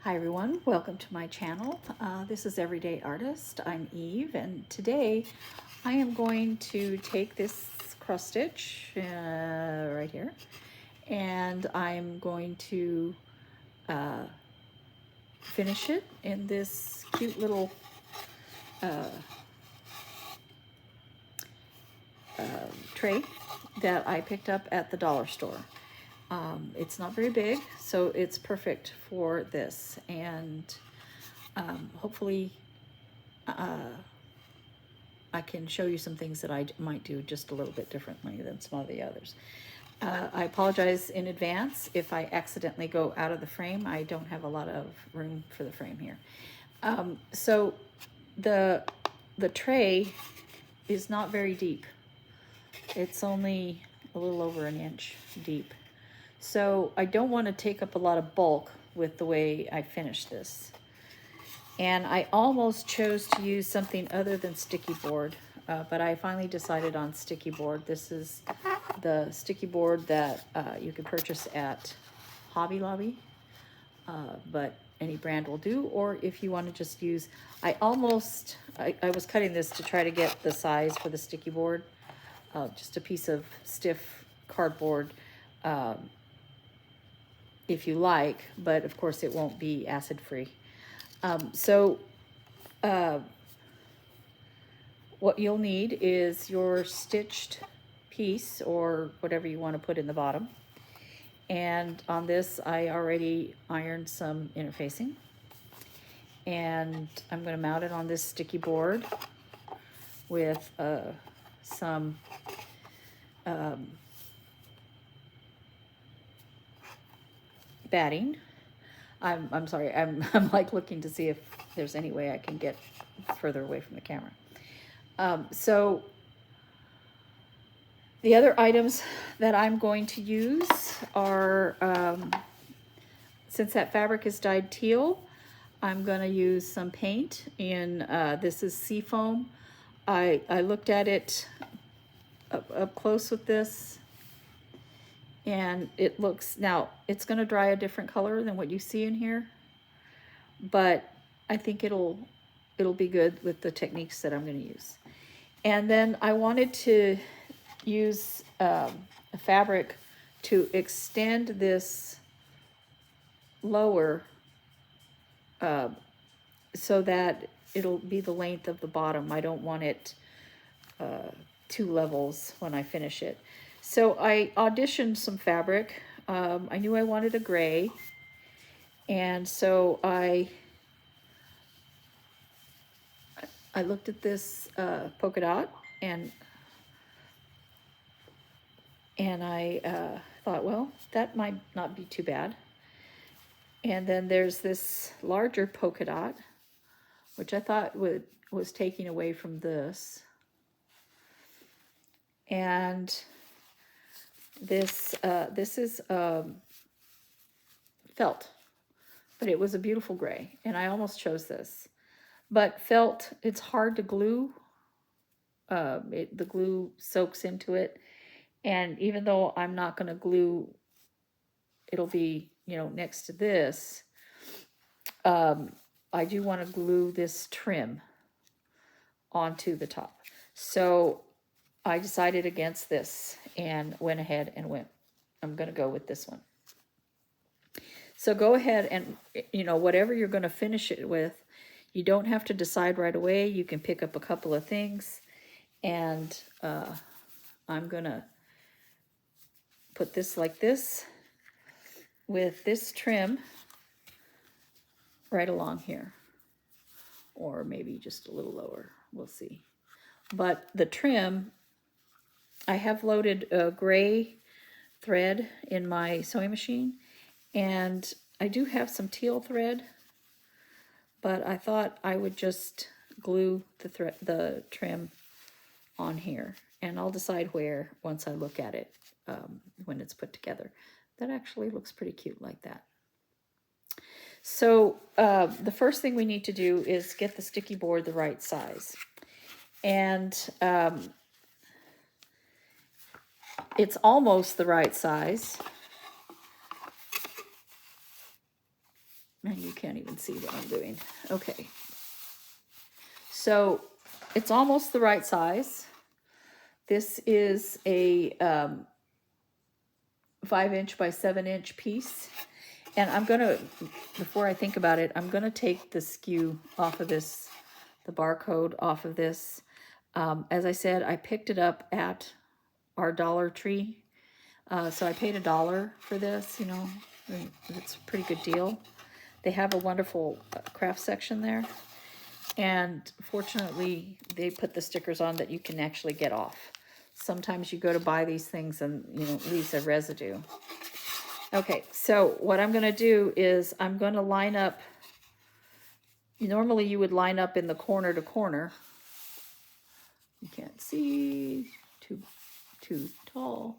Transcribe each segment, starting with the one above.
Hi everyone, welcome to my channel. This is Everyday Artist. I'm Eve, and today I am going to take this cross stitch right here, and I'm going to finish it in this cute little tray that I picked up at the dollar store. It's not very big, so it's perfect for this, and hopefully I can show you some things that I might do just a little bit differently than some of the others. I apologize in advance if I accidentally go out of the frame. I don't have a lot of room for the frame here. So the tray is not very deep. It's only a little over an inch deep. So I don't want to take up a lot of bulk with the way I finish this. And I almost chose to use something other than sticky board, but I finally decided on sticky board. This is the sticky board that you can purchase at Hobby Lobby, but any brand will do. Or if you want to just use, I was cutting this to try to get the size for the sticky board, just a piece of stiff cardboard, if you like, but of course it won't be acid free. What you'll need is your stitched piece or whatever you want to put in the bottom. And on this, I already ironed some interfacing. And I'm going to mount it on this sticky board with some batting. I'm sorry, I'm like looking to see if there's any way I can get further away from the camera. So the other items that I'm going to use are, since that fabric is dyed teal, I'm going to use some paint in, this is Seafoam. I looked at it up close with this, and it looks, now it's going to dry a different color than what you see in here, but I think it'll be good with the techniques that I'm going to use. And then I wanted to use a fabric to extend this lower so that it'll be the length of the bottom. I don't want it 2 levels when I finish it. So I auditioned some fabric. I knew I wanted a gray, and so I looked at this polka dot, and I thought, well, that might not be too bad. And then there's this larger polka dot, which I thought was taking away from this. And this is felt, but it was a beautiful gray, and I almost chose this. But felt, it's hard to glue. The glue soaks into it, and even though I'm not going to glue, it'll be, next to this, I do want to glue this trim onto the top. So I decided against this and went ahead and I'm going to go with this one. So go ahead and, whatever you're going to finish it with, you don't have to decide right away. You can pick up a couple of things, and I'm going to put this like this with this trim right along here, or maybe just a little lower. We'll see. But the trim, I have loaded a gray thread in my sewing machine, and I do have some teal thread, but I thought I would just glue the trim on here, and I'll decide where once I look at it when it's put together. That actually looks pretty cute like that. So the first thing we need to do is get the sticky board the right size. And it's almost the right size. And you can't even see what I'm doing. Okay. So it's almost the right size. This is a 5" by 7" piece. And I'm going to, before I think about it, I'm going to take the skew off of this, the barcode off of this. As I said, I picked it up at our Dollar Tree. So I paid $1 for this, you know, it's a pretty good deal. They have a wonderful craft section there. And fortunately, they put the stickers on that you can actually get off. Sometimes you go to buy these things and, you know, it leaves a residue. Okay, so what I'm going to do is I'm going to line up. Normally you would line up in the corner to corner. You can't see, too tall.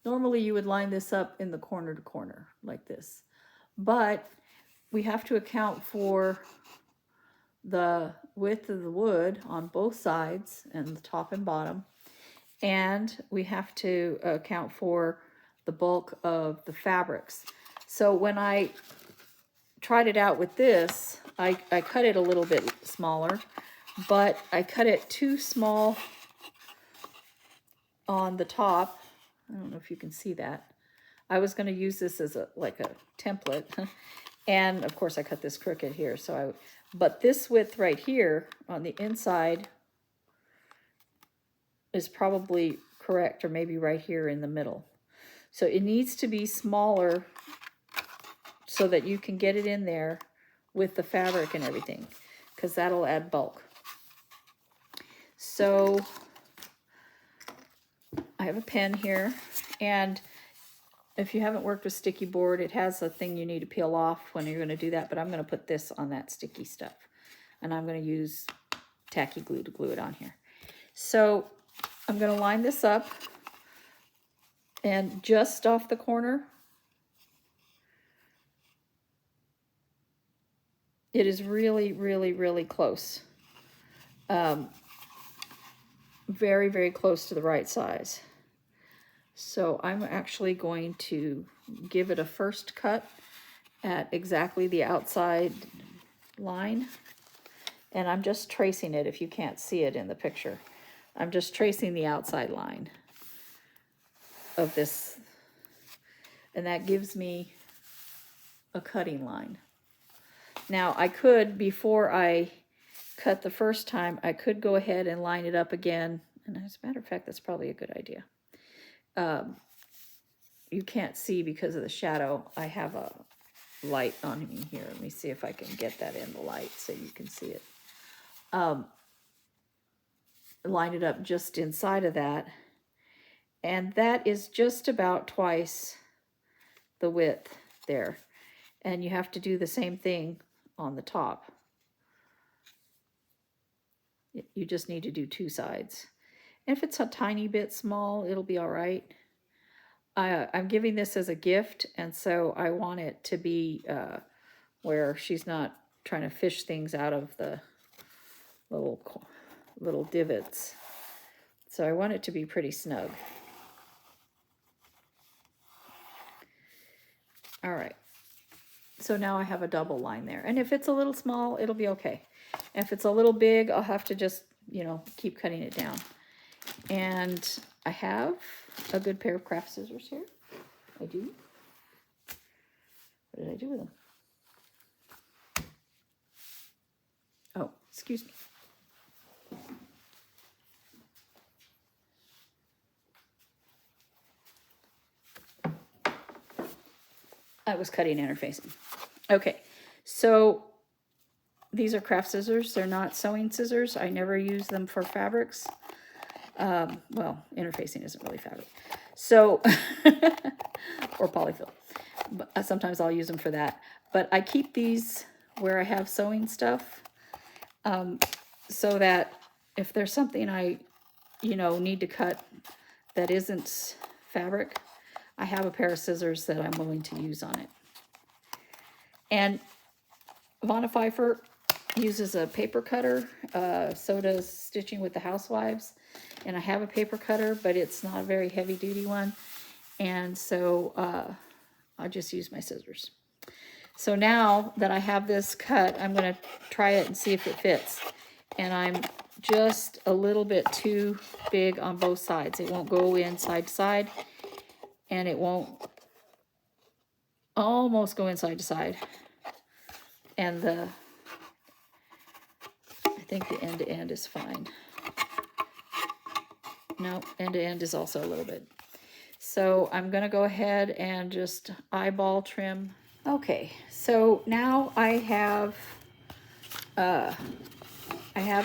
Normally you would line this up in the corner to corner like this. But we have to account for the width of the wood on both sides and the top and bottom. And we have to account for the bulk of the fabrics. So when I tried it out with this, I cut it a little bit smaller, but I cut it too small on the top. I don't know if you can see that. I was going to use this as like a template. And of course I cut this crooked here. But this width right here on the inside is probably correct, or maybe right here in the middle. So it needs to be smaller so that you can get it in there with the fabric and everything, because that'll add bulk. So I have a pen here, and if you haven't worked with sticky board, it has a thing you need to peel off when you're going to do that, but I'm going to put this on that sticky stuff, and I'm going to use tacky glue to glue it on here. So I'm going to line this up, and just off the corner, it is really, really, really close. Very, very close to the right size. So I'm actually going to give it a first cut at exactly the outside line. And I'm just tracing it if you can't see it in the picture. I'm just tracing the outside line of this. And that gives me a cutting line. Now I could, before I cut the first time, I could go ahead and line it up again. And as a matter of fact, that's probably a good idea. You can't see because of the shadow. I have a light on me here. Let me see if I can get that in the light so you can see it. Line it up just inside of that. And that is just about twice the width there. And you have to do the same thing on the top. You just need to do two sides. And if it's a tiny bit small, it'll be all right. I'm giving this as a gift, and so I want it to be where she's not trying to fish things out of the little divots. So I want it to be pretty snug. All right. So now I have a double line there. And if it's a little small, it'll be okay. If it's a little big, I'll have to just, you know, keep cutting it down. And I have a good pair of craft scissors here. I do. What did I do with them? Oh, excuse me. I was cutting interfacing. Okay, so these are craft scissors. They're not sewing scissors. I never use them for fabrics. Well, interfacing isn't really fabric. So, or polyfill. But sometimes I'll use them for that. But I keep these where I have sewing stuff, so that if there's something I, you know, need to cut that isn't fabric, I have a pair of scissors that I'm willing to use on it. And Vonna Pfeiffer uses a paper cutter. So does Stitching with the Housewives. And I have a paper cutter, but it's not a very heavy duty one. And so I just use my scissors. So now that I have this cut, I'm going to try it and see if it fits. And I'm just a little bit too big on both sides. It won't go in side to side, and it won't almost go in side to side. And I think the end to end is fine. No, end to end is also a little bit. So I'm going to go ahead and just eyeball trim. Okay, so now I have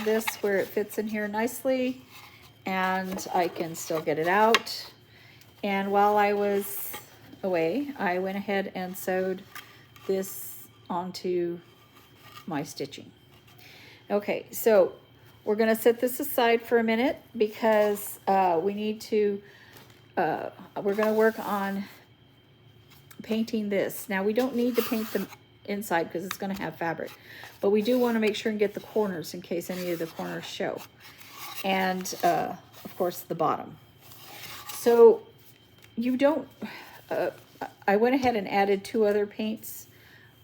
this where it fits in here nicely, and I can still get it out. And while I was away, I went ahead and sewed this onto my stitching. Okay, so we're going to set this aside for a minute because we need to, we're going to work on painting this. Now we don't need to paint the inside because it's going to have fabric, but we do want to make sure and get the corners in case any of the corners show, and of course the bottom. So you don't, I went ahead and added 2 other paints.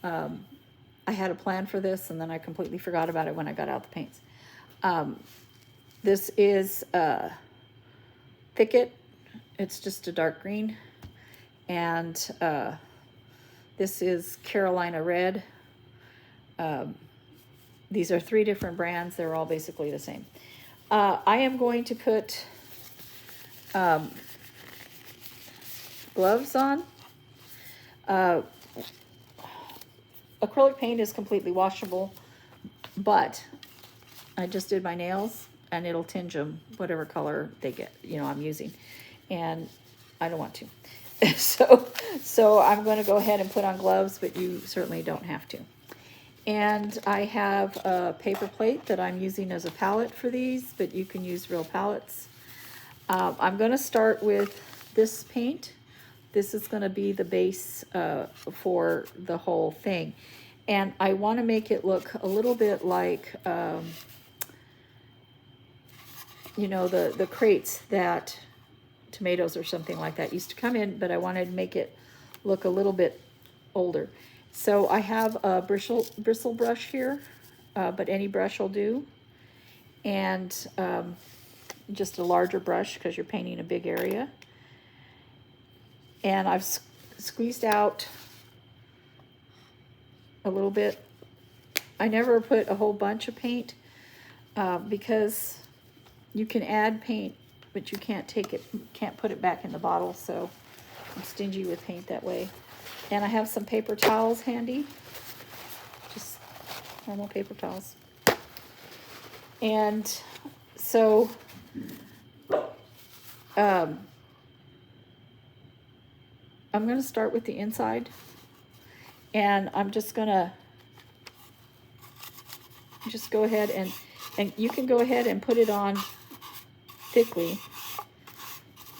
I had a plan for this and then I completely forgot about it when I got out the paints. This is Thicket. It's just a dark green. And this is Carolina Red. These are 3 different brands. They're all basically the same. I am going to put gloves on. Acrylic paint is completely washable, but I just did my nails and it'll tinge them whatever color they get, I'm using, and I don't want to. So I'm going to go ahead and put on gloves, but you certainly don't have to. And I have a paper plate that I'm using as a palette for these, but you can use real palettes. I'm going to start with this paint. This is going to be the base for the whole thing. And I want to make it look a little bit like, the crates that tomatoes or something like that used to come in, but I wanted to make it look a little bit older. So I have a bristle brush here, but any brush will do. And just a larger brush because you're painting a big area. And I've squeezed out a little bit. I never put a whole bunch of paint because you can add paint, but you can't put it back in the bottle, so I'm stingy with paint that way. And I have some paper towels handy, just normal paper towels. And so I'm going to start with the inside, and I'm just going to go ahead and you can go ahead and put it on thickly.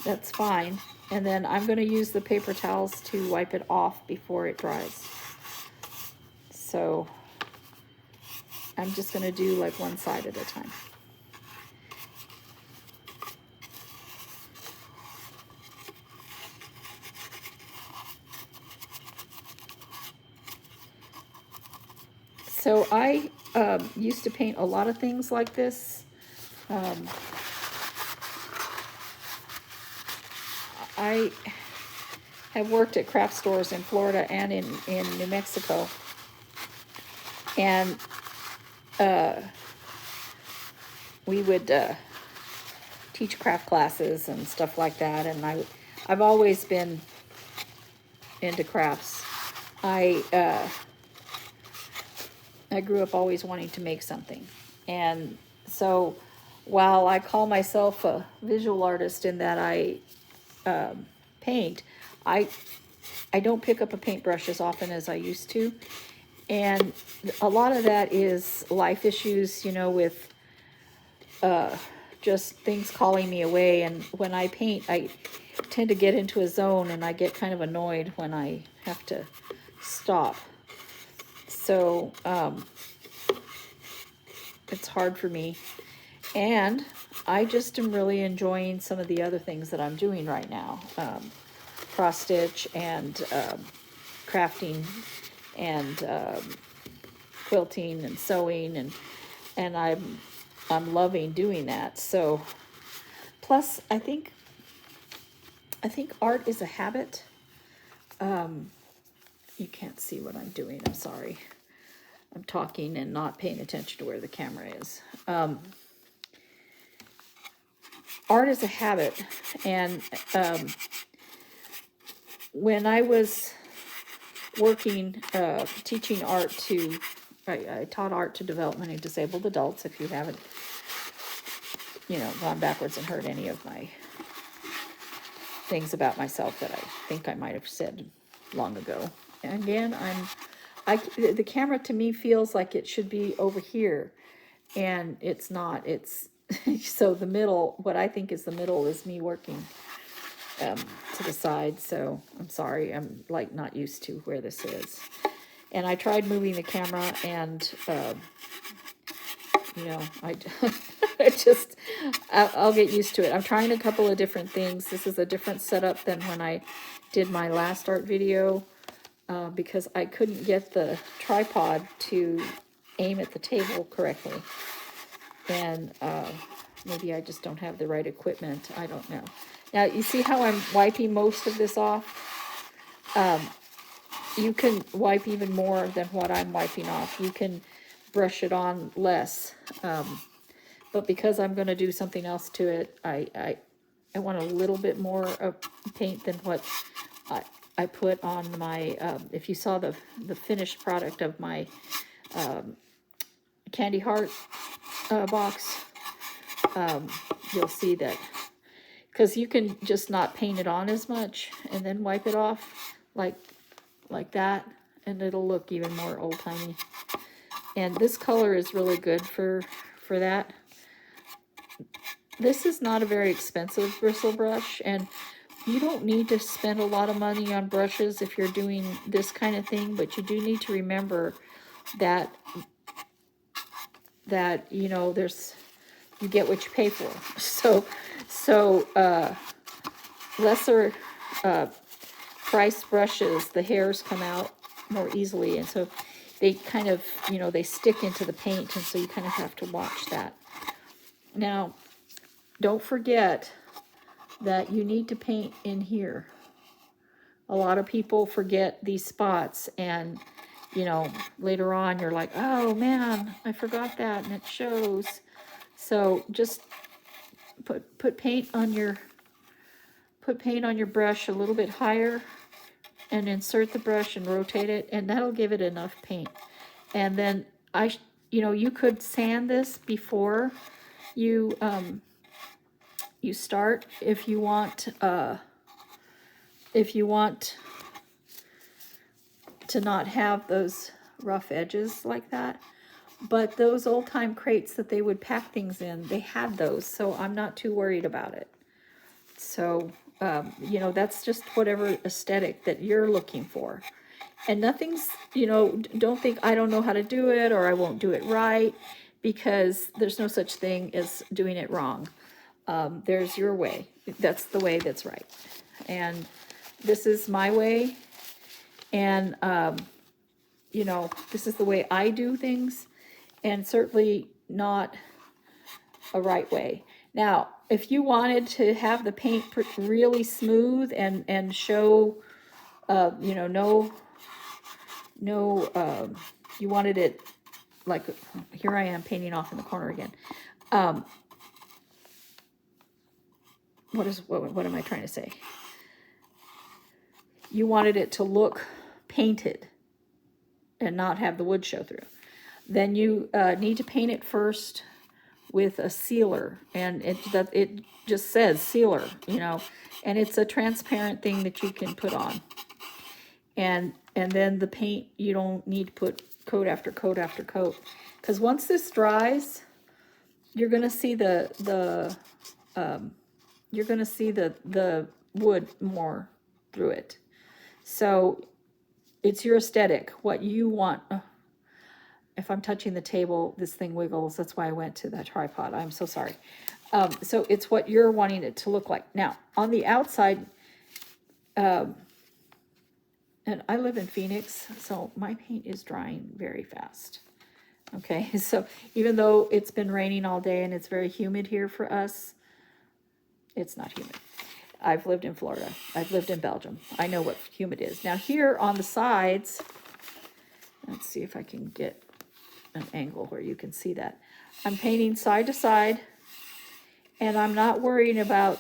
That's fine. And then I'm going to use the paper towels to wipe it off before it dries. So I'm just going to do like one side at a time. So I used to paint a lot of things like this. I have worked at craft stores in Florida and in New Mexico. And we would teach craft classes and stuff like that. And I've always been into crafts. I grew up always wanting to make something. And so while I call myself a visual artist in that I paint, I don't pick up a paintbrush as often as I used to. And a lot of that is life issues, with just things calling me away. And when I paint, I tend to get into a zone and I get kind of annoyed when I have to stop. So it's hard for me. And I just am really enjoying some of the other things that I'm doing right now. Cross stitch and crafting and quilting and sewing, and I'm loving doing that. So plus I think art is a habit. You can't see what I'm doing, I'm sorry. I'm talking and not paying attention to where the camera is. Art is a habit, and when I was working, teaching art to, I taught art to developmentally disabled adults. If you haven't, gone backwards and heard any of my things about myself that I think I might have said long ago. And again, the camera to me feels like it should be over here, and it's not. It's so the middle, what I think is the middle, is me working to the side. So I'm sorry, I'm like not used to where this is. And I tried moving the camera, and I'll get used to it. I'm trying a couple of different things. This is a different setup than when I did my last art video, because I couldn't get the tripod to aim at the table correctly. And maybe I just don't have the right equipment. I don't know. Now, you see how I'm wiping most of this off? You can wipe even more than what I'm wiping off. You can brush it on less. But because I'm going to do something else to it, I want a little bit more of paint than what I put on my, if you saw the finished product of my candy heart box, you'll see that, because you can just not paint it on as much and then wipe it off like that, and it'll look even more old-timey. And this color is really good for that. This is not a very expensive bristle brush, and you don't need to spend a lot of money on brushes if you're doing this kind of thing, but you do need to remember that there's, you get what you pay for. So lesser price brushes, the hairs come out more easily, and so they kind of, they stick into the paint, and so you kind of have to watch that. Now, don't forget that you need to paint in here. A lot of people forget these spots, and later on you're like, oh man, I forgot that, and it shows. So just put paint on your brush a little bit higher, and insert the brush and rotate it, and that'll give it enough paint. And then you could sand this before you you start, if you want to not have those rough edges like that. But those old-time crates that they would pack things in, they had those, so I'm not too worried about it. So that's just whatever aesthetic that you're looking for. And nothing's, don't think I don't know how to do it, or I won't do it right, because there's no such thing as doing it wrong. There's your way. That's the way that's right. And this is my way. And, this is the way I do things, and certainly not a right way. Now, if you wanted to have the paint really smooth and show, you wanted it like, here I am painting off in the corner again. What am I trying to say? You wanted it to look painted and not have the wood show through. Then you need to paint it first with a sealer, and it just says sealer, and it's a transparent thing that you can put on. And then the paint, you don't need to put coat after coat after coat, because once this dries, you're gonna see the wood more through it. So it's your aesthetic, what you want. If I'm touching the table, this thing wiggles. That's why I went to that tripod. I'm so sorry. So it's what you're wanting it to look like. Now, on the outside, And I live in Phoenix, so my paint is drying very fast. Okay, so even though it's been raining all day and it's very humid here for us, it's not humid. I've lived in Florida. I've lived in Belgium. I know what humid is. Now here on the sides, let's see if I can get an angle where you can see that. I'm painting side to side, and I'm not worrying about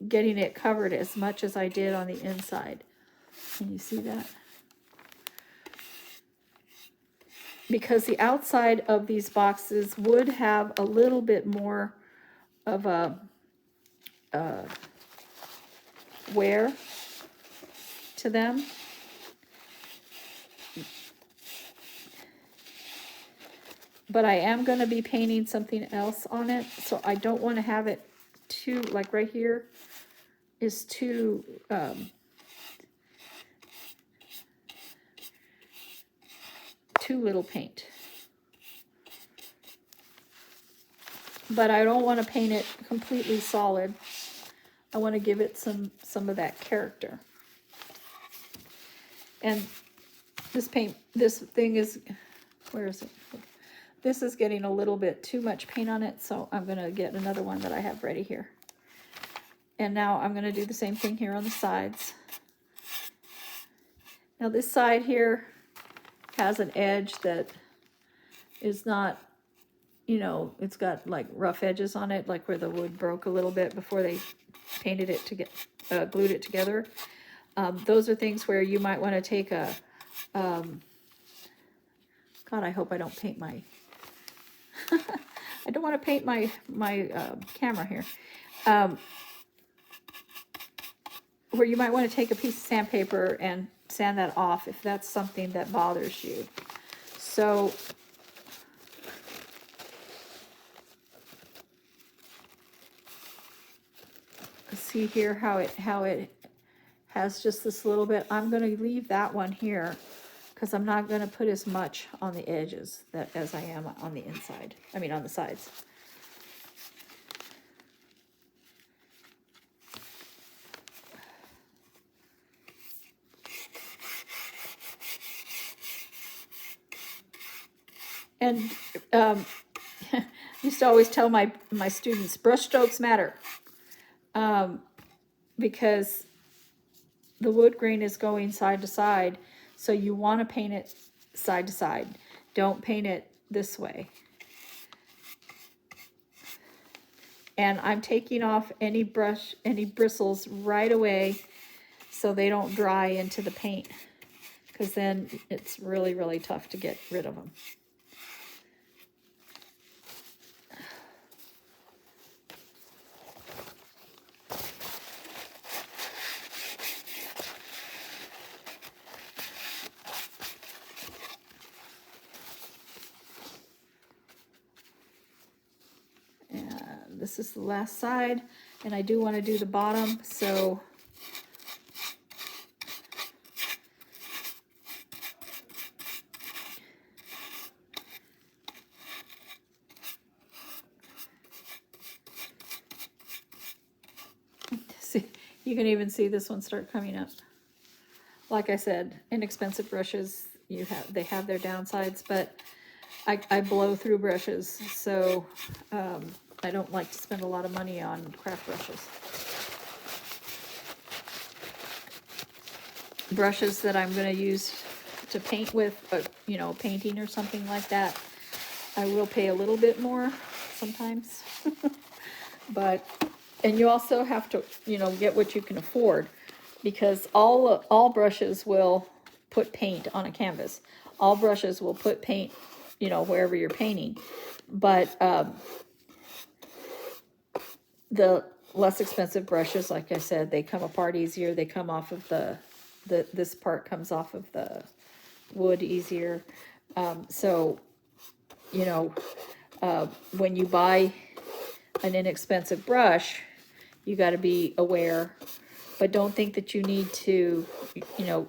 getting it covered as much as I did on the inside. Can you see that? Because the outside of these boxes would have a little bit more of a wear to them. But I am going to be painting something else on it, so I don't want to have it too, like right here is too little paint. But I don't want to paint it completely solid. I want to give it some of that character. And this thing is, where is it? This is getting a little bit too much paint on it, so I'm going to get another one that I have ready here. And now I'm going to do the same thing here on the sides. Now this side here has an edge that is not, you know, it's got like rough edges on it, like where the wood broke a little bit before they painted it to get glued it together. Those are things where you might want to take a God, I hope I don't paint my I don't want to paint my camera here. Where you might want to take a piece of sandpaper and sand that off if that's something that bothers you. So see here how it has just this little bit. I'm going to leave that one here because I'm not going to put as much on the edges as I am on the inside. I mean on the sides. And used to always tell my students, brush strokes matter, because the wood grain is going side to side, so you want to paint it side to side. Don't paint it this way. And I'm taking off any bristles right away so they don't dry into the paint, because then it's really, really tough to get rid of them. This is the last side, and I do want to do the bottom, so see, you can even see this one start coming up. Like I said, inexpensive brushes, they have their downsides, but I blow through brushes, so I don't like to spend a lot of money on craft brushes. Brushes that I'm going to use to paint with, you know, painting or something like that, I will pay a little bit more sometimes. But, and you also have to, you know, get what you can afford, because all brushes will put paint on a canvas. All brushes will put paint, you know, wherever you're painting. But the less expensive brushes, like I said, they come apart easier. They come off of this part comes off of the wood easier. So, you know, when you buy an inexpensive brush, you got to be aware, but don't think that you need to, you know,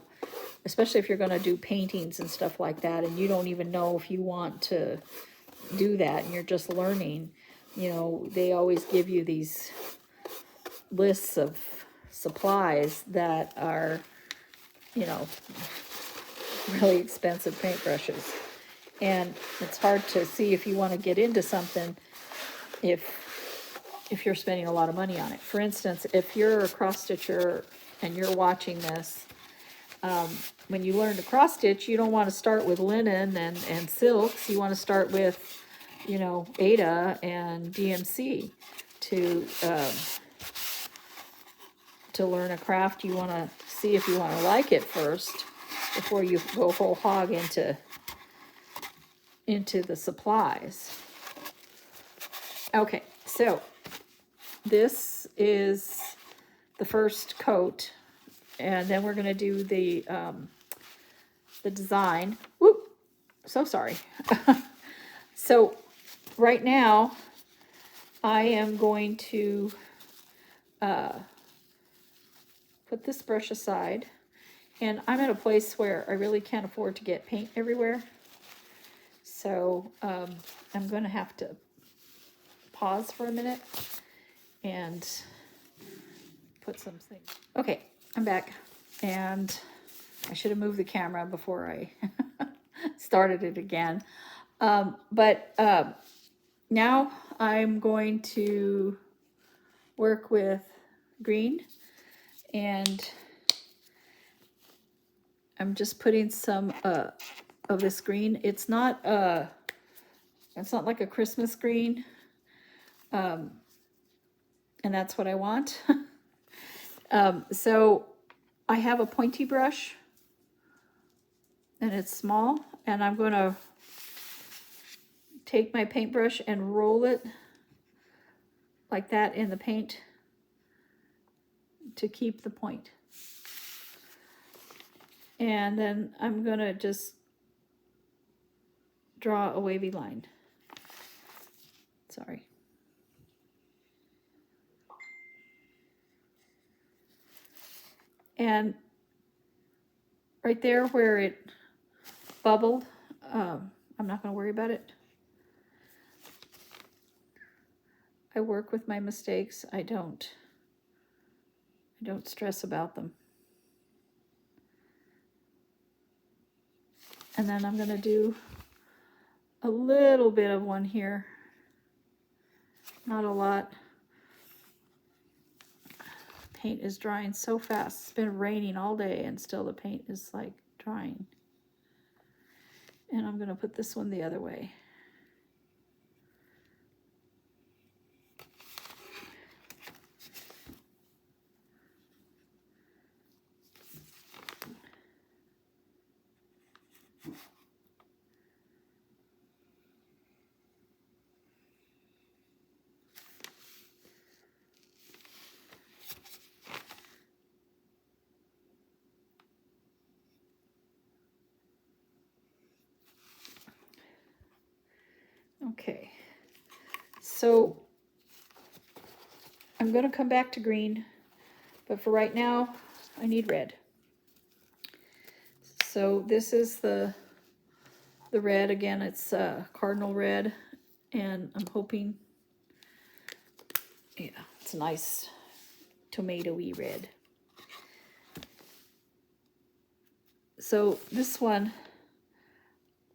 especially if you're going to do paintings and stuff like that, and you don't even know if you want to do that, and you're just learning. You know, they always give you these lists of supplies that are you know, really expensive paintbrushes. And it's hard to see if you want to get into something if you're spending a lot of money on it. For instance, if you're a cross-stitcher and you're watching this, when you learn to cross-stitch, you don't want to start with linen and silks. You want to start with, you know, Ada and DMC to learn a craft. You want to see if you want to like it first before you go whole hog into the supplies. Okay, so this is the first coat, and then we're going to do the design. Whoop, so sorry. So right now I am going to put this brush aside, and I'm at a place where I really can't afford to get paint everywhere. So I'm going to have to pause for a minute and put some things. Okay, I'm back, and I should have moved the camera before I started it again. But now I'm going to work with green, and I'm just putting some of this green. It's not like a Christmas green, and that's what I want. So I have a pointy brush, and it's small, and I'm going to take my paintbrush and roll it like that in the paint to keep the point. And then I'm going to just draw a wavy line. Sorry. And right there where it bubbled, I'm not going to worry about it. I work with my mistakes. I don't stress about them. And then I'm going to do a little bit of one here. Not a lot. Paint is drying so fast. It's been raining all day and still the paint is like drying. And I'm going to put this one the other way. Okay, so I'm going to come back to green, but for right now, I need red. So this is the red again. It's cardinal red, and I'm hoping, yeah, it's a nice tomato-y red. So this one,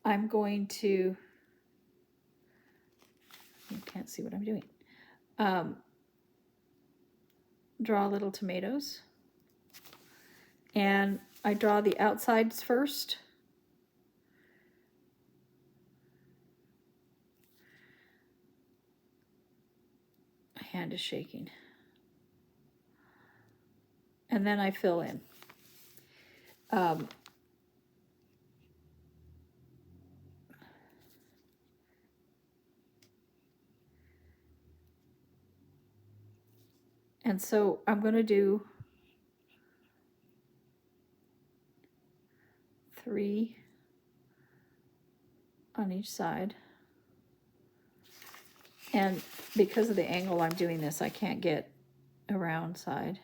I'm going to, you can't see what I'm doing, draw little tomatoes, and I draw the outsides first. My hand is shaking. And then I fill in. And so I'm going to do 3 on each side. And because of the angle I'm doing this, I can't get a round side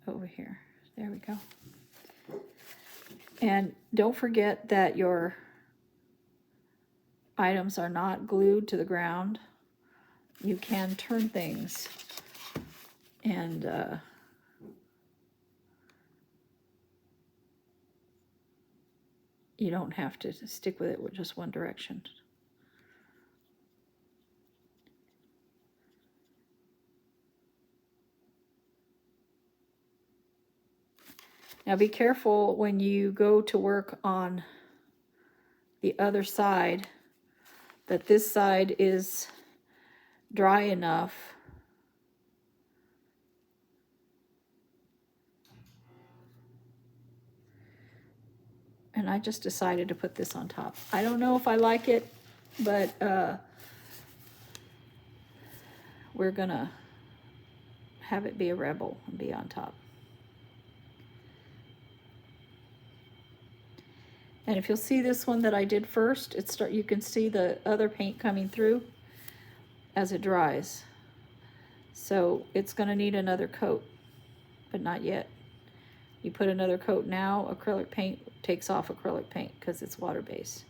over here. There we go. And don't forget that your items are not glued to the ground. You can turn things and you don't have to stick with it with just one direction. Now be careful when you go to work on the other side that this side is dry enough and I just decided to put this on top. I don't know if I like it, but we're gonna have it be a rebel and be on top. And if you'll see this one that I did first, you can see the other paint coming through as it dries. So it's gonna need another coat, but not yet. You put another coat now, acrylic paint takes off acrylic paint because it's water-based.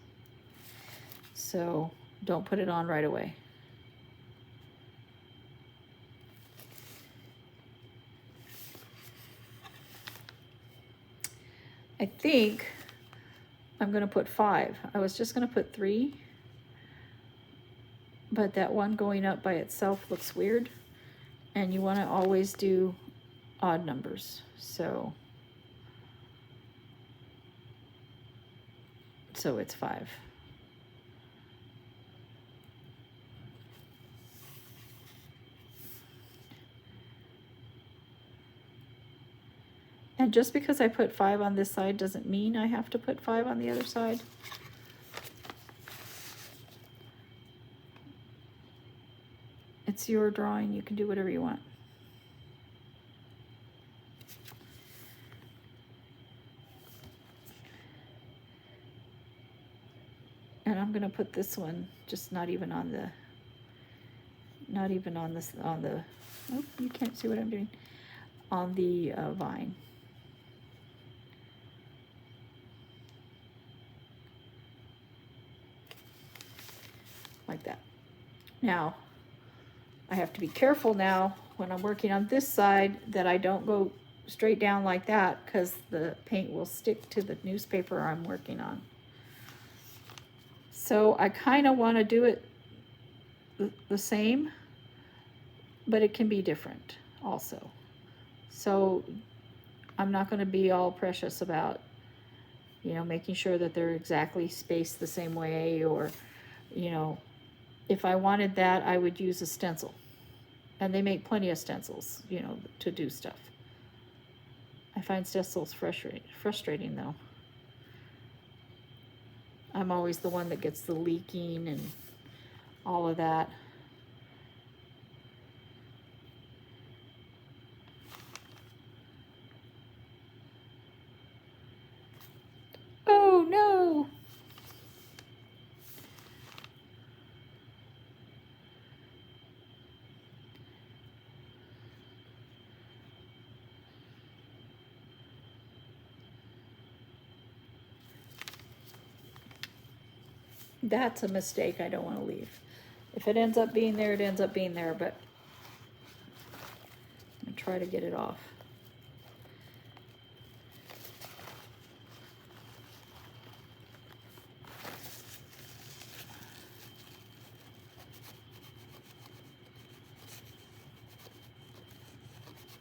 So don't put it on right away. I think I'm gonna put 5. I was just gonna put 3, but that one going up by itself looks weird, and you wanna always do odd numbers. So it's 5. And just because I put 5 on this side doesn't mean I have to put 5 on the other side. It's your drawing, you can do whatever you want. And I'm gonna put this one just not even on the, oh, you can't see what I'm doing, on the vine. Like that. Now, I have to be careful now when I'm working on this side that I don't go straight down like that, because the paint will stick to the newspaper I'm working on. So I kind of want to do it the same, but it can be different also. So I'm not going to be all precious about, you know, making sure that they're exactly spaced the same way, or, you know, if I wanted that, I would use a stencil. And they make plenty of stencils, you know, to do stuff. I find stencils frustrating though. I'm always the one that gets the leaking and all of that. Oh no! That's a mistake I don't want to leave. If it ends up being there, it ends up being there, but I'm going to try to get it off.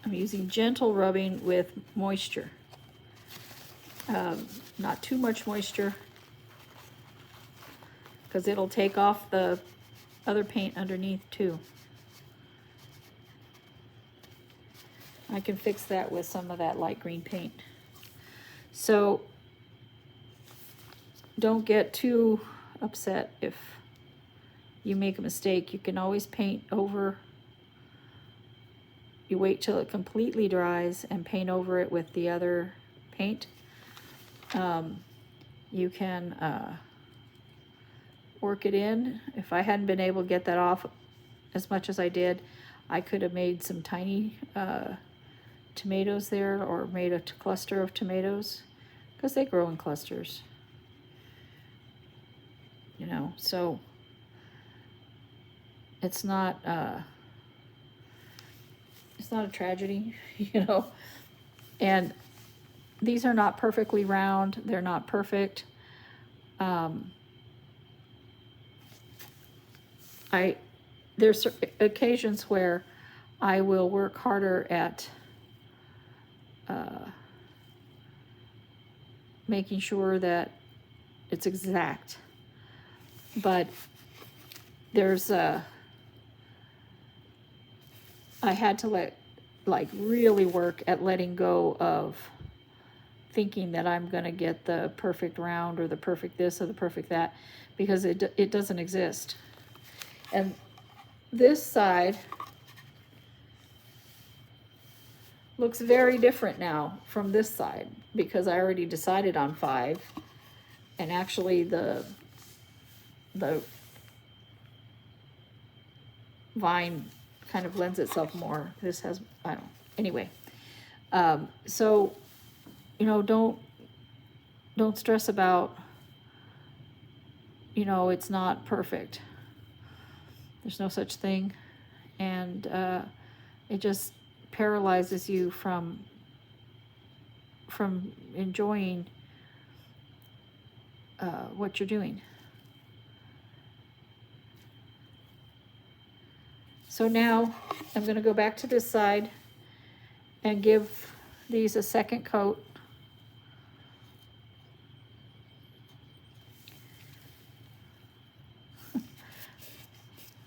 I'm using gentle rubbing with moisture. Not too much moisture, because it'll take off the other paint underneath too. I can fix that with some of that light green paint. So don't get too upset if you make a mistake. You can always paint over. You wait till it completely dries and paint over it with the other paint. You can work it in. If I hadn't been able to get that off as much as I did, I could have made some tiny tomatoes there, or made a cluster of tomatoes, because they grow in clusters, you know. So it's not a tragedy, you know. And these are not perfectly round, they're not perfect. There's occasions where I will work harder at making sure that it's exact. But there's I had to really work at letting go of thinking that I'm going to get the perfect round or the perfect this or the perfect that, because it doesn't exist. And this side looks very different now from this side, because I already decided on 5, and actually the vine kind of lends itself more. This has, I don't know. Anyway, so, you know, don't stress about, you know, it's not perfect. There's no such thing. And it just paralyzes you from enjoying what you're doing. So now I'm going to go back to this side and give these a second coat.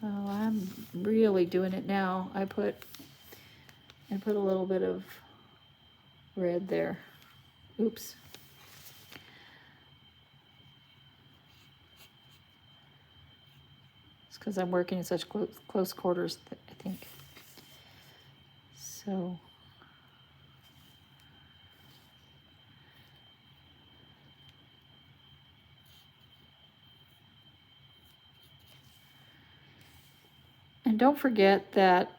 Oh, I'm really doing it now. I put a little bit of red there. Oops. It's because I'm working in such close quarters, I think. So. And don't forget that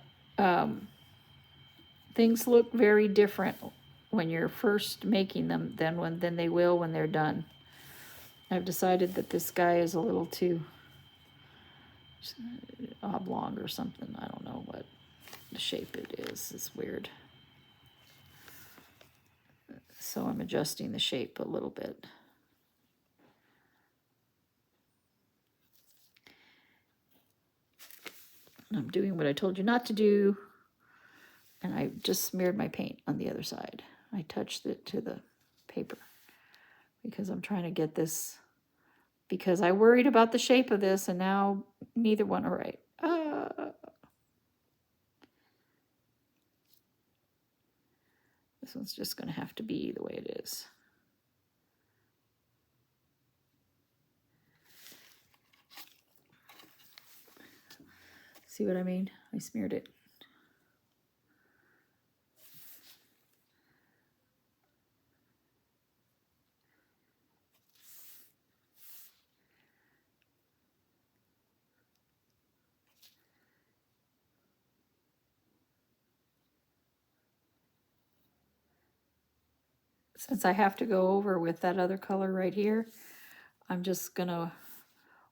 things look very different when you're first making them than they will when they're done. I've decided that this guy is a little too oblong or something. I don't know what the shape it is. It's weird. So I'm adjusting the shape a little bit. I'm doing what I told you not to do, and I just smeared my paint on the other side. I touched it to the paper because I'm trying to get this, because I worried about the shape of this, and now neither one are right. This one's just going to have to be the way it is. See what I mean? I smeared it. Since I have to go over with that other color right here, I'm just gonna,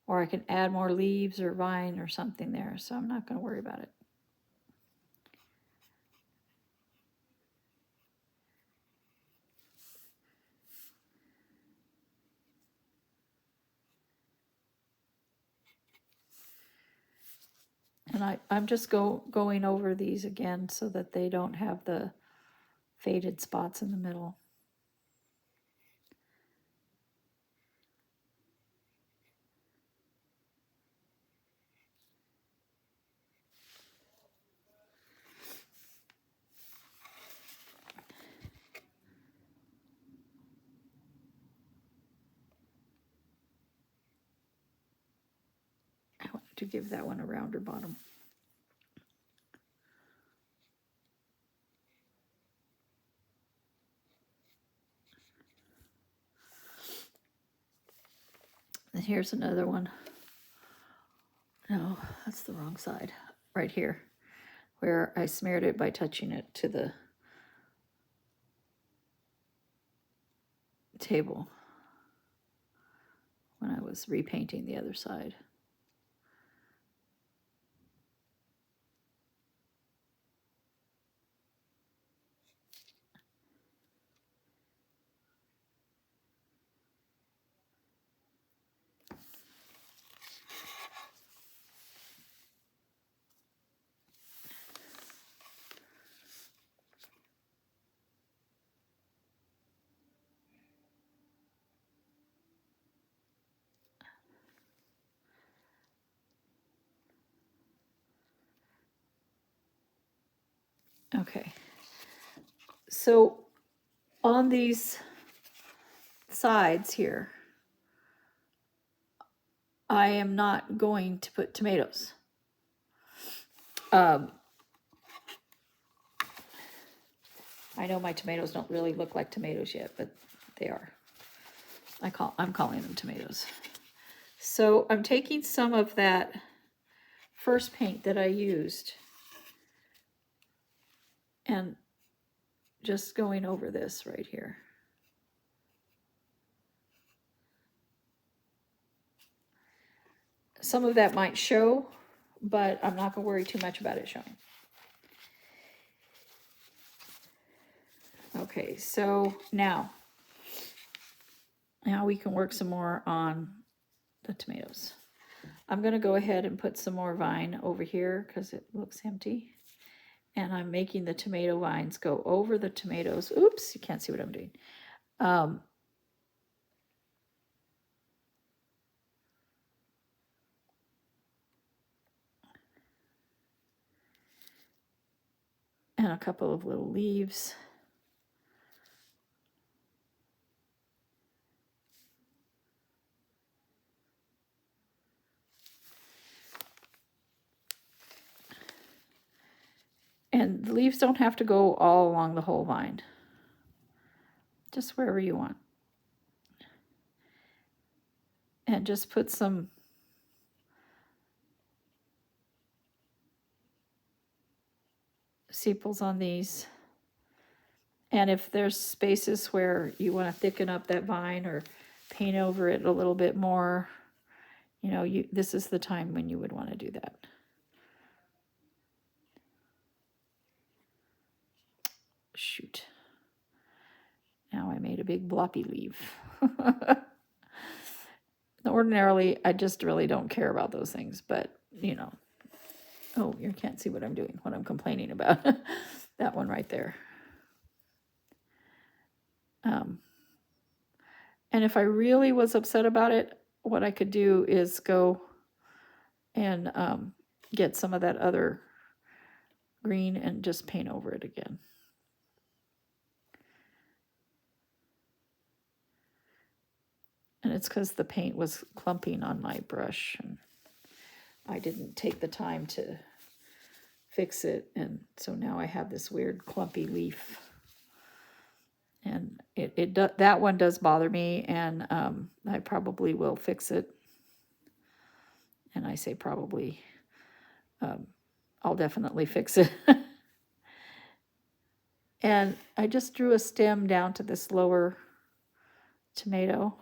or I can add more leaves or vine or something there, so I'm not gonna worry about it. And I'm just going over these again so that they don't have the faded spots in the middle. I want to give that one a rounder bottom. And here's another one. No, that's the wrong side. Right here, where I smeared it by touching it to the table when I was repainting the other side. Okay. So on these sides here, I am not going to put tomatoes. I know my tomatoes don't really look like tomatoes yet, but they are. I'm calling them tomatoes. So I'm taking some of that first paint that I used and just going over this right here. Some of that might show, but I'm not going to worry too much about it showing. Okay, so now we can work some more on the tomatoes. I'm going to go ahead and put some more vine over here because it looks empty. And I'm making the tomato vines go over the tomatoes. Oops, you can't see what I'm doing. And a couple of little leaves. And the leaves don't have to go all along the whole vine. Just wherever you want. And just put some sepals on these. And if there's spaces where you want to thicken up that vine or paint over it a little bit more, you know, this is the time when you would want to do that. Shoot. Now I made a big bloppy leaf. Ordinarily, I just really don't care about those things, but, you know. Oh, you can't see what I'm doing, what I'm complaining about. That one right there. And if I really was upset about it, what I could do is go and get some of that other green and just paint over it again. And it's because the paint was clumping on my brush and I didn't take the time to fix it, and so now I have this weird clumpy leaf. And that one does bother me, and I probably will fix it. And I say probably, I'll definitely fix it. And I just drew a stem down to this lower tomato.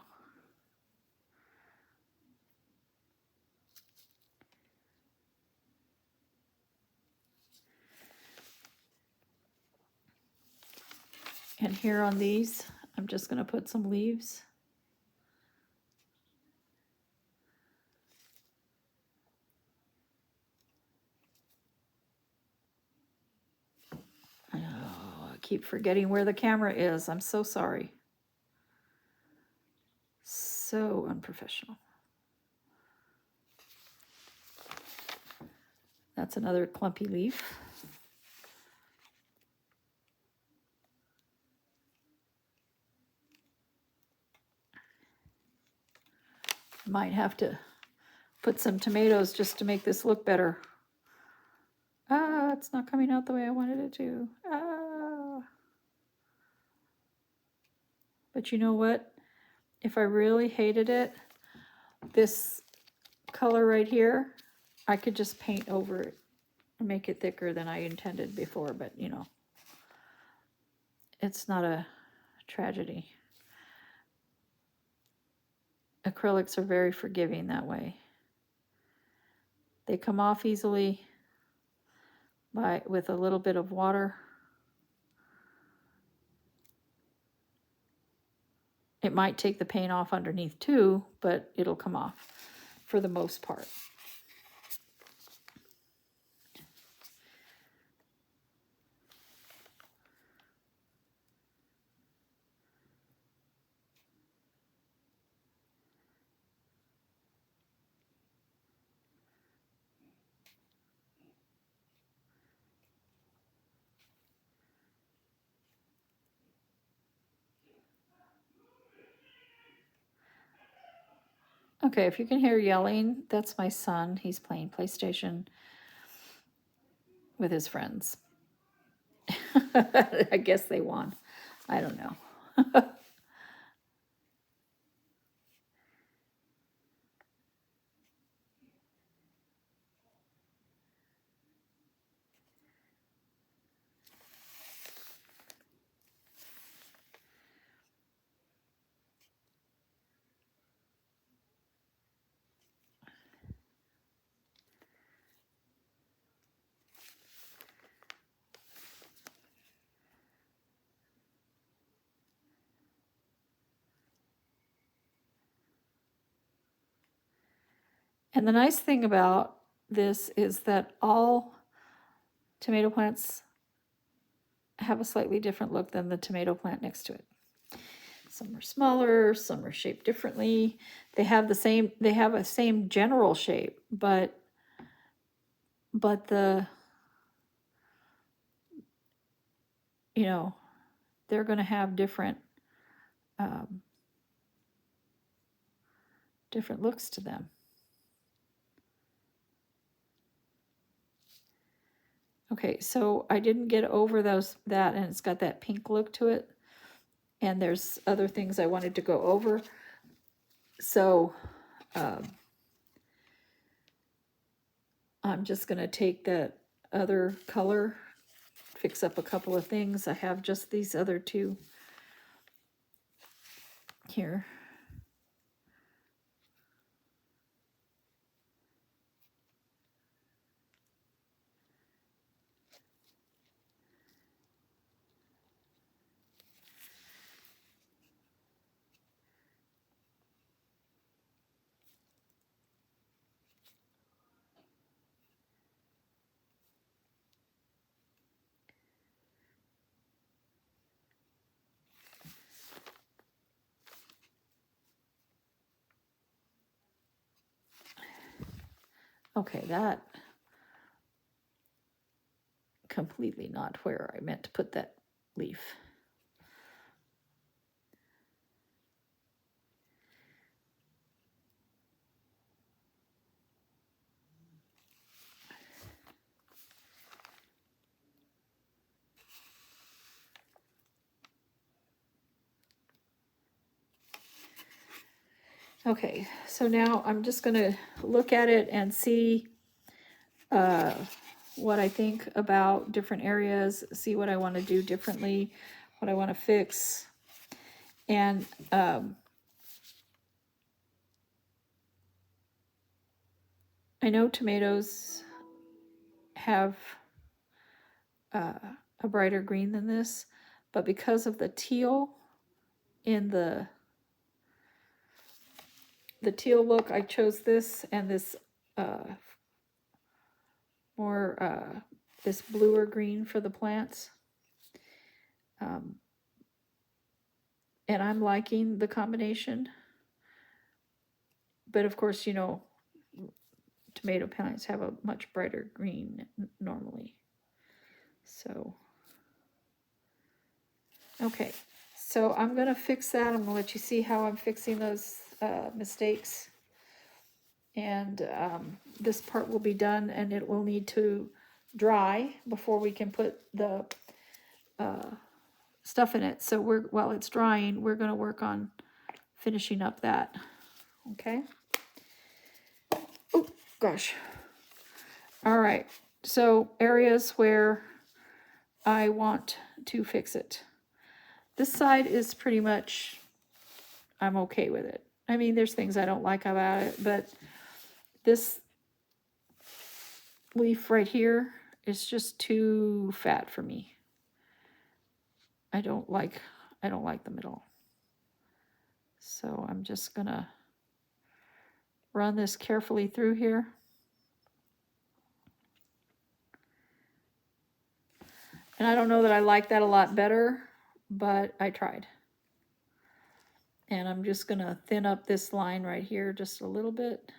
And here on these, I'm just going to put some leaves. Oh, I keep forgetting where the camera is. I'm so sorry. So unprofessional. That's another clumpy leaf. Might have to put some tomatoes just to make this look better. Ah, it's not coming out the way I wanted it to. Ah. But you know what? If I really hated it, this color right here, I could just paint over it and make it thicker than I intended before, but you know, it's not a tragedy. Acrylics are very forgiving that way. They come off easily with a little bit of water. It might take the paint off underneath too, but it'll come off for the most part. Okay, if you can hear yelling, that's my son. He's playing PlayStation with his friends. I guess they won. I don't know. And the nice thing about this is that all tomato plants have a slightly different look than the tomato plant next to it. Some are smaller, some are shaped differently. They have a same general shape, but the, you know, they're going to have different different looks to them. Okay, so I didn't get over that, and it's got that pink look to it. And there's other things I wanted to go over. So I'm just going to take that other color, fix up a couple of things. I have just these other two here. Okay, that completely not where I meant to put that leaf. Okay, so now I'm just going to look at it and see what I think about different areas, see what I want to do differently, what I want to fix. And I know tomatoes have a brighter green than this, but because of the teal in the teal look, I chose this and this more this bluer green for the plants. And I'm liking the combination. But of course, you know, tomato plants have a much brighter green normally. So, okay. So I'm going to fix that. I'm going to let you see how I'm fixing those mistakes. And this part will be done, and it will need to dry before we can put the stuff in it. So while it's drying, we're going to work on finishing up that. Okay. Oh gosh. All right. So areas where I want to fix it. This side is pretty much, I'm okay with it. I mean, there's things I don't like about it, but this leaf right here is just too fat for me. I don't like them at all. So I'm just gonna run this carefully through here. And I don't know that I like that a lot better, but I tried. And I'm just gonna thin up this line right here just a little bit.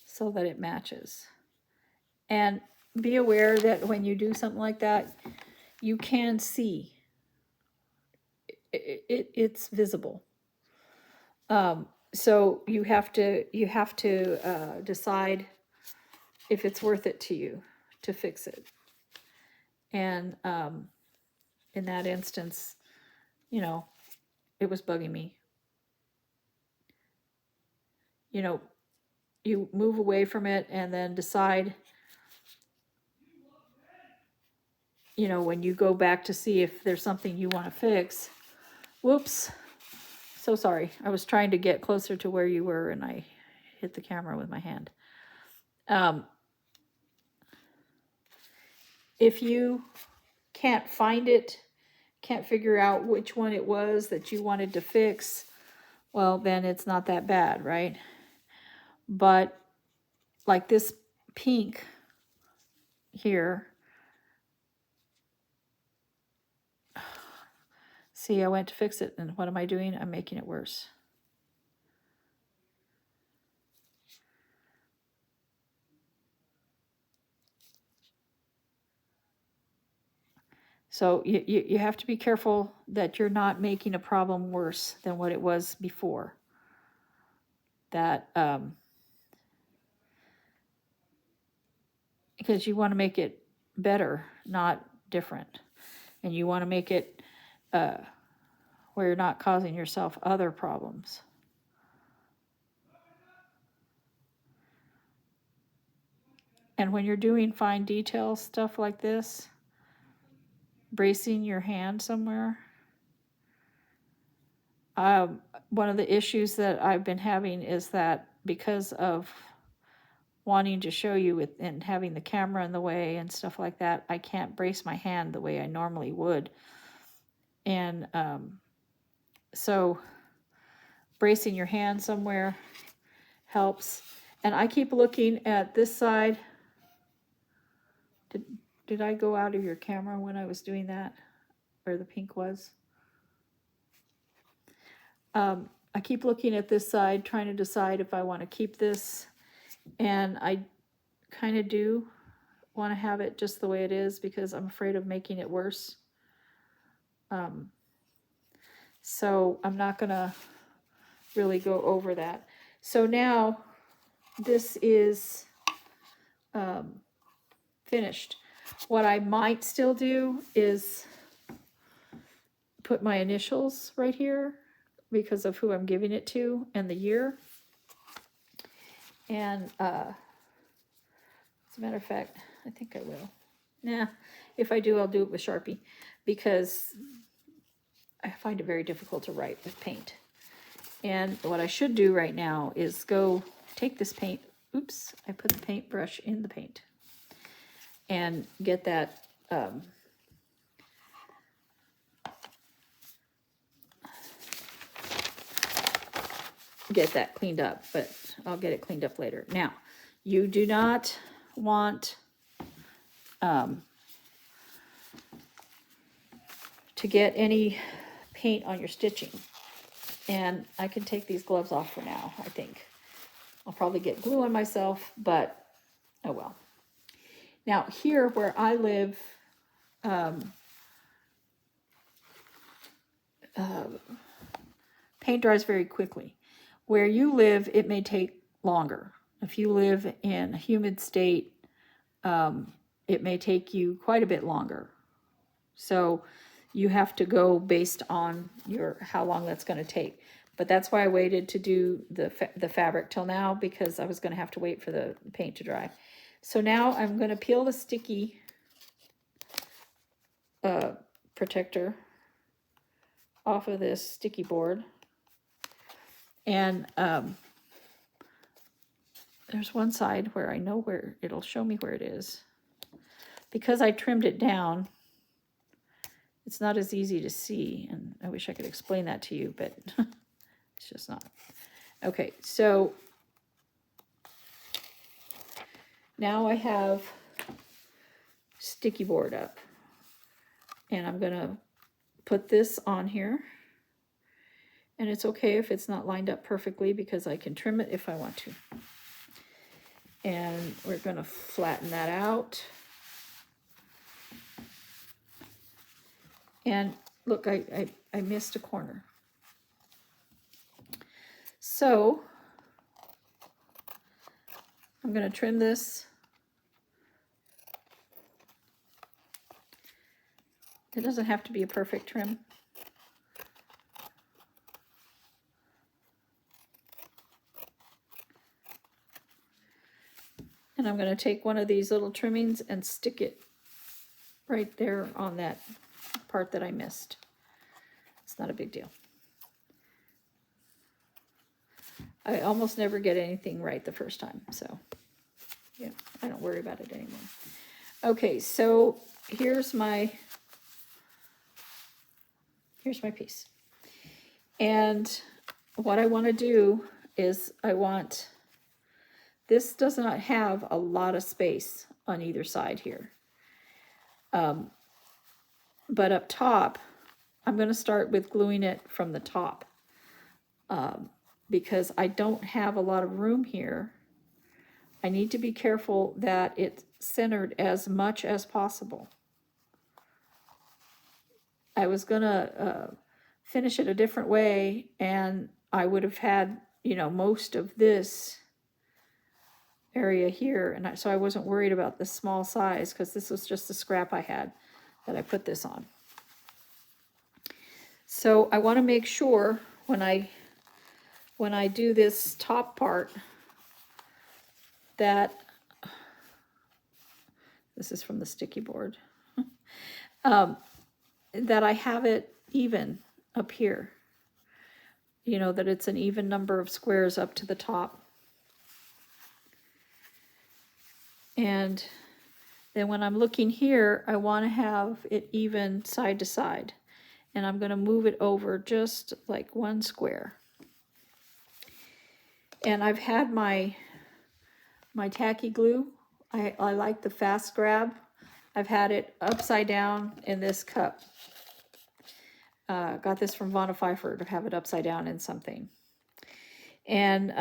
So that it matches. And be aware that when you do something like that, you can see it's visible. So you have to decide if it's worth it to you to fix it. And in that instance, you know, it was bugging me. You know, you move away from it and then decide, you know, when you go back to see if there's something you want to fix. Whoops. So sorry. I was trying to get closer to where you were and I hit the camera with my hand. If you can't find it, can't figure out which one it was that you wanted to fix, well, then it's not that bad, right? But like this pink here, see, I went to fix it, and what am I doing? I'm making it worse. So you have to be careful that you're not making a problem worse than what it was before. That because you want to make it better, not different. And you want to make it where you're not causing yourself other problems. And when you're doing fine detail stuff like this, bracing your hand somewhere, one of the issues that I've been having is that because of wanting to show you with and having the camera in the way and stuff like that, I can't brace my hand the way I normally would. And so bracing your hand somewhere helps. And I keep looking at this side. Did I go out of your camera when I was doing that, where the pink was? I keep looking at this side, trying to decide if I want to keep this, and I kind of do want to have it just the way it is because I'm afraid of making it worse. So I'm not going to really go over that. So now this is finished. What I might still do is put my initials right here because of who I'm giving it to and the year. And as a matter of fact, I think I will. Nah, if I do, I'll do it with Sharpie because I find it very difficult to write with paint. And what I should do right now is go take this paint. Oops, I put the paintbrush in the paint. And get that cleaned up, but I'll get it cleaned up later. Now, you do not want to get any paint on your stitching. And I can take these gloves off for now, I think. I'll probably get glue on myself, but oh well. Now, here where I live, paint dries very quickly. Where you live, it may take longer. If you live in a humid state, it may take you quite a bit longer. So you have to go based on how long that's going to take. But that's why I waited to do the fabric till now, because I was going to have to wait for the paint to dry. So now I'm going to peel the sticky protector off of this sticky board. And there's one side where I know where it'll show me where it is. Because I trimmed it down, it's not as easy to see, and I wish I could explain that to you, but it's just not. Okay, so now I have sticky board up, and I'm gonna put this on here, and it's okay if it's not lined up perfectly because I can trim it if I want to. And we're gonna flatten that out. And look, I missed a corner. So I'm going to trim this. It doesn't have to be a perfect trim. And I'm going to take one of these little trimmings and stick it right there on that part that I missed. It's not a big deal. I almost never get anything right the first time, so yeah, I don't worry about it anymore. Okay, so here's my piece. And what I want to do is this does not have a lot of space on either side here. But up top, I'm going to start with gluing it from the top because I don't have a lot of room here. I need to be careful that it's centered as much as possible. I was going to finish it a different way, and I would have had, most of this area here, and so I wasn't worried about the small size because this was just the scrap I had that I put this on. So I want to make sure when I do this top part that this is from the sticky board, that I have it even up here. That it's an even number of squares up to the top. And then when I'm looking here, I want to have it even side to side. And I'm going to move it over just like one square. And I've had my tacky glue. I like the fast grab. I've had it upside down in this cup. Got this from Von Pfeiffer to have it upside down in something. And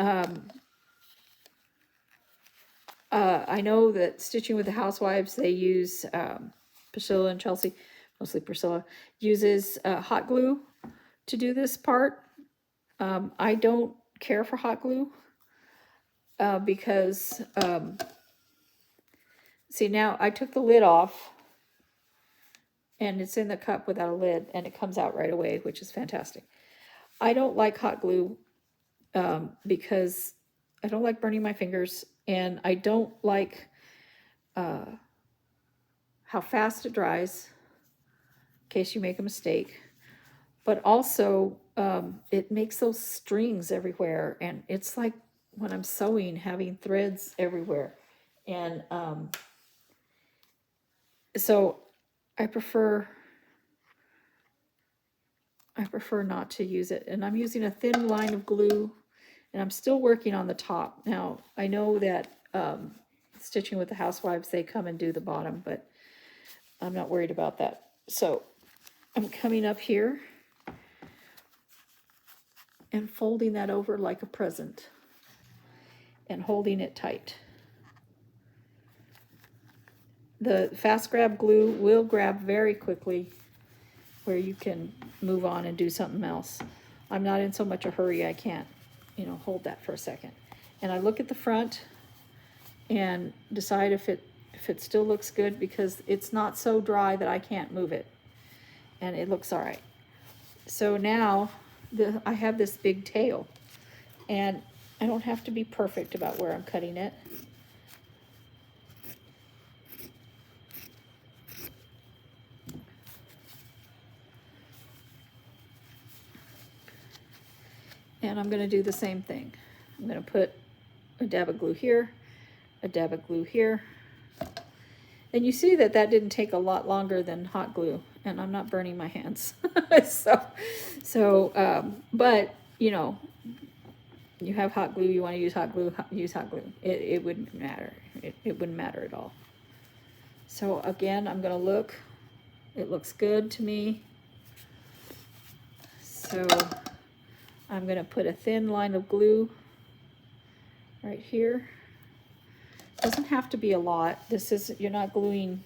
I know that Stitching with the Housewives, they use, Priscilla and Chelsea, mostly Priscilla, uses hot glue to do this part. I don't care for hot glue because, see, now I took the lid off and it's in the cup without a lid and it comes out right away, which is fantastic. I don't like hot glue because I don't like burning my fingers, and I don't like how fast it dries in case you make a mistake. But also, it makes those strings everywhere, and it's like when I'm sewing, having threads everywhere. And so I prefer not to use it. And I'm using a thin line of glue, and I'm still working on the top. Now, I know that Stitching with the Housewives, they come and do the bottom, but I'm not worried about that. So I'm coming up here and folding that over like a present and holding it tight. The fast grab glue will grab very quickly where you can move on and do something else. I'm not in so much a hurry, I can't, hold that for a second. And I look at the front and decide if it still looks good, because it's not so dry that I can't move it. And it looks all right. So now I have this big tail, and I don't have to be perfect about where I'm cutting it. And I'm going to do the same thing. I'm going to put a dab of glue here, a dab of glue here. And you see that didn't take a lot longer than hot glue, and I'm not burning my hands. But you have hot glue, you want to use hot glue, use hot glue. It wouldn't matter. It wouldn't matter at all. So again, I'm going to look. It looks good to me. So I'm going to put a thin line of glue right here. Doesn't have to be a lot. You're not gluing,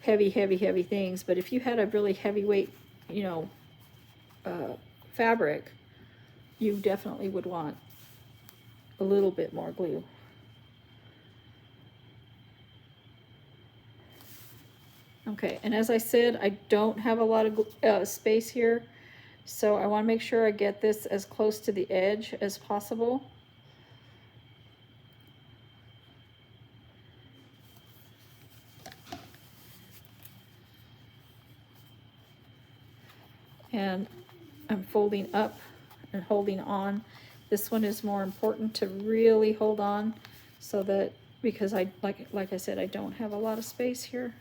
heavy, heavy, heavy things. But if you had a really heavyweight, you know, fabric, you definitely would want a little bit more glue. Okay, and as I said, I don't have a lot of space here, so I want to make sure I get this as close to the edge as possible. And I'm folding up and holding on. This one is more important to really hold on, so that, because I like I said, I don't have a lot of space here.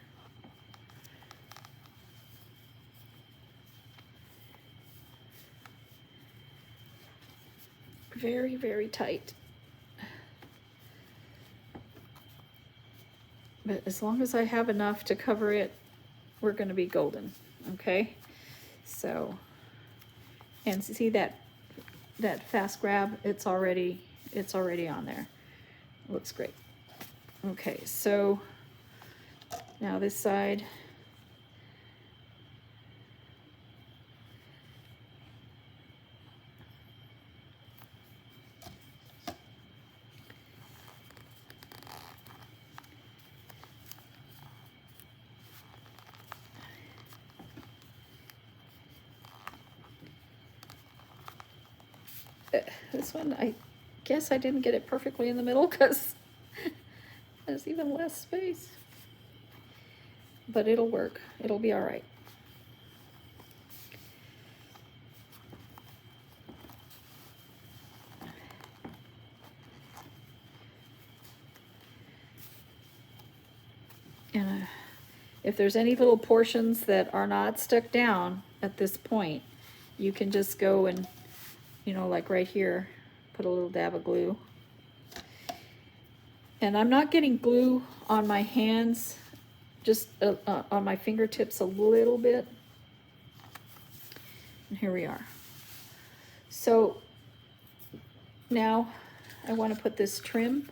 Very, very tight. But as long as I have enough to cover it, we're going to be golden. Okay, so, and see that fast grab, it's already on there. Looks great. Okay, so now this side. This one, I guess I didn't get it perfectly in the middle because there's even less space. But it'll work. It'll be all right. And if there's any little portions that are not stuck down at this point, you can just go and, you know, like right here, put a little dab of glue. And I'm not getting glue on my hands, just on my fingertips a little bit. And here we are. So now I want to put this trim.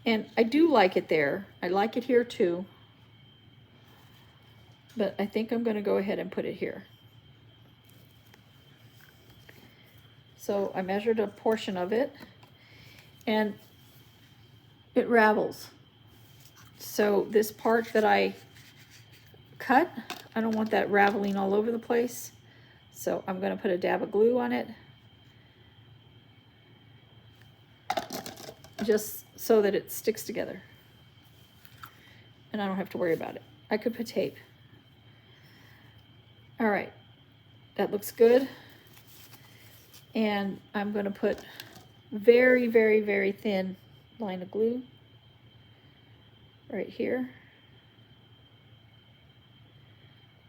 And I do like it there. I like it here too. But I think I'm going to go ahead and put it here. So I measured a portion of it, and it ravels. So this part that I cut, I don't want that raveling all over the place. So I'm going to put a dab of glue on it, just so that it sticks together. And I don't have to worry about it. I could put tape. All right, that looks good. And I'm going to put very, very, very thin line of glue right here.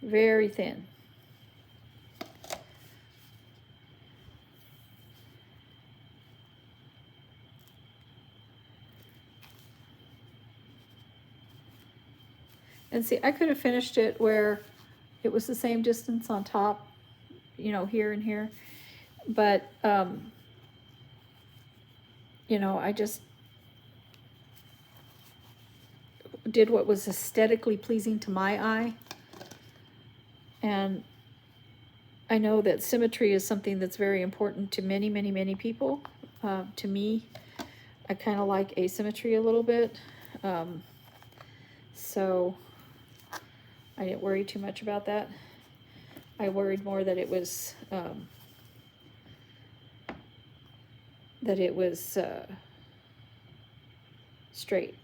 Very thin. And see, I could have finished it where it was the same distance on top, you know, here and here. But, you know, I just did what was aesthetically pleasing to my eye. And I know that symmetry is something that's very important to many, many, many people. To me, I kind of like asymmetry a little bit. So I didn't worry too much about that. I worried more that it was straight.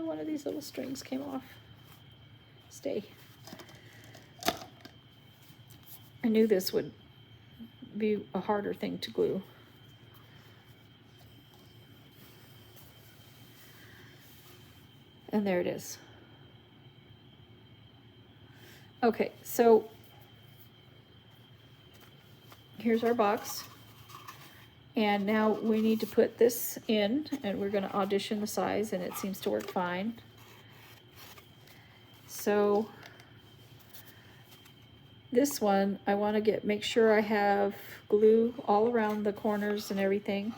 One of these little strings came off. Stay. I knew this would be a harder thing to glue. And there it is. Okay, so here's our box. And now we need to put this in, and we're going to audition the size, and it seems to work fine. So this one, I want to make sure I have glue all around the corners and everything.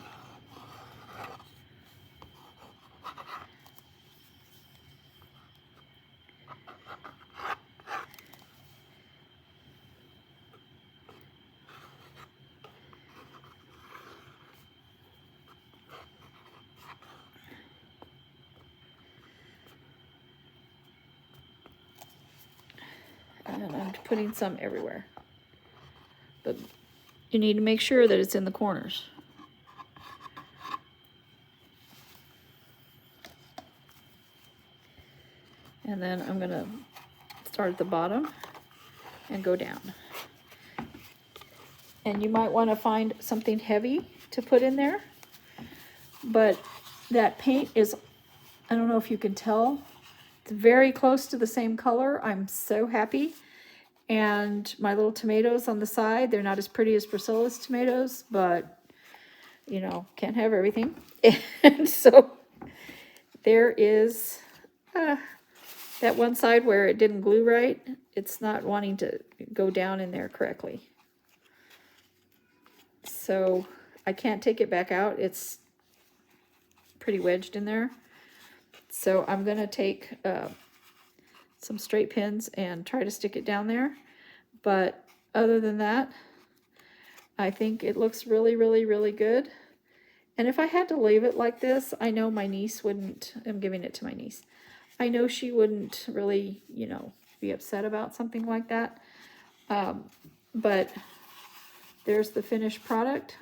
And I'm putting some everywhere. But you need to make sure that it's in the corners. And then I'm going to start at the bottom and go down. And you might want to find something heavy to put in there. But that paint is, I don't know if you can tell, it's very close to the same color. I'm so happy. And my little tomatoes on the side, they're not as pretty as Priscilla's tomatoes, but, you know, can't have everything. And so there is that one side where it didn't glue right. It's not wanting to go down in there correctly. So I can't take it back out. It's pretty wedged in there. So I'm going to take some straight pins and try to stick it down there. But other than that, I think it looks really, really, really good. And if I had to leave it like this, I know my niece wouldn't, I'm giving it to my niece. I know she wouldn't really, you know, be upset about something like that. But there's the finished product.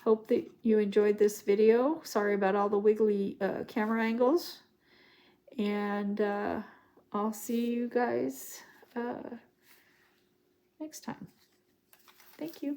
Hope that you enjoyed this video. Sorry about all the wiggly camera angles. And I'll see you guys next time. Thank you.